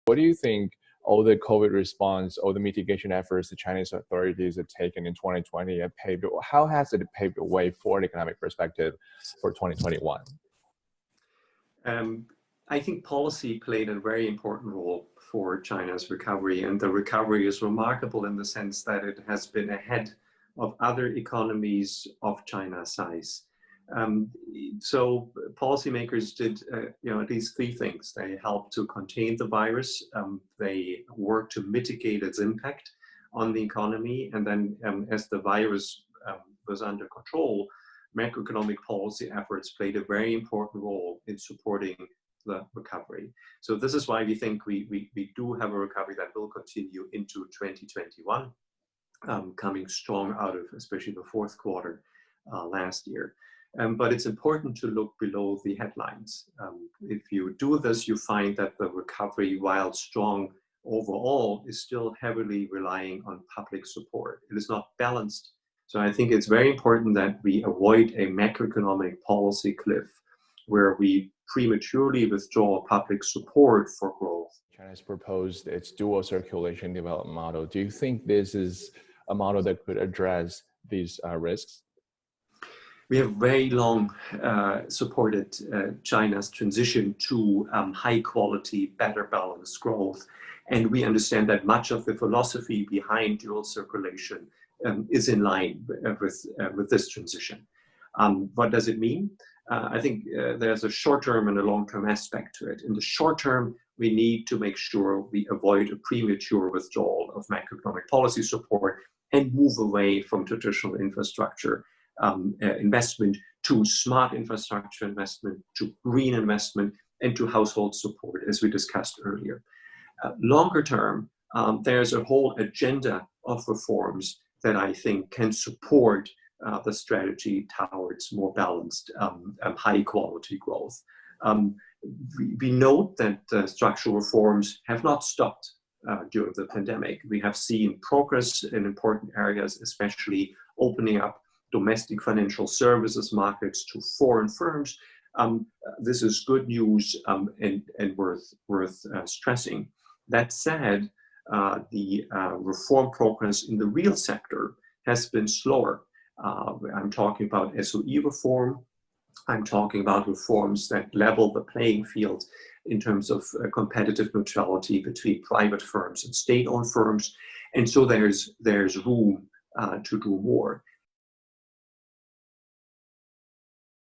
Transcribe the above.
What do you think all the COVID response, all the mitigation efforts the Chinese authorities have taken in 2020 have how has it paved the way for an economic perspective for 2021? I think policy played a very important role for China's recovery, and the recovery is remarkable in the sense that it has been ahead of other economies of China's size. So policymakers did at least three things. They helped to contain the virus, they worked to mitigate its impact on the economy, and then as the virus was under control, macroeconomic policy efforts played a very important role in supporting the recovery. So this is why we think we do have a recovery that will continue into 2021, coming strong out of especially the fourth quarter last year. But it's important to look below the headlines. If you do this, you find that the recovery, while strong overall, is still heavily relying on public support. It is not balanced. So I think it's very important that we avoid a macroeconomic policy cliff where we prematurely withdraw public support for growth. China has proposed its dual circulation development model. Do you think this is a model that could address these risks? We have very long supported China's transition to high quality, better balanced growth. And we understand that much of the philosophy behind dual circulation is in line with this transition. What does it mean? I think there's a short-term and a long-term aspect to it. In the short term, we need to make sure we avoid a premature withdrawal of macroeconomic policy support and move away from traditional infrastructure investment to smart infrastructure investment, to green investment, and to household support, as we discussed earlier. Longer term, there's a whole agenda of reforms that I think can support the strategy towards more balanced, high-quality growth. We note that structural reforms have not stopped during the pandemic. We have seen progress in important areas, especially opening up domestic financial services markets to foreign firms. This is good news and worth stressing. That said, the reform progress in the real sector has been slower. I'm talking about SOE reform. I'm talking about reforms that level the playing field in terms of competitive neutrality between private firms and state-owned firms. And so there's room to do more.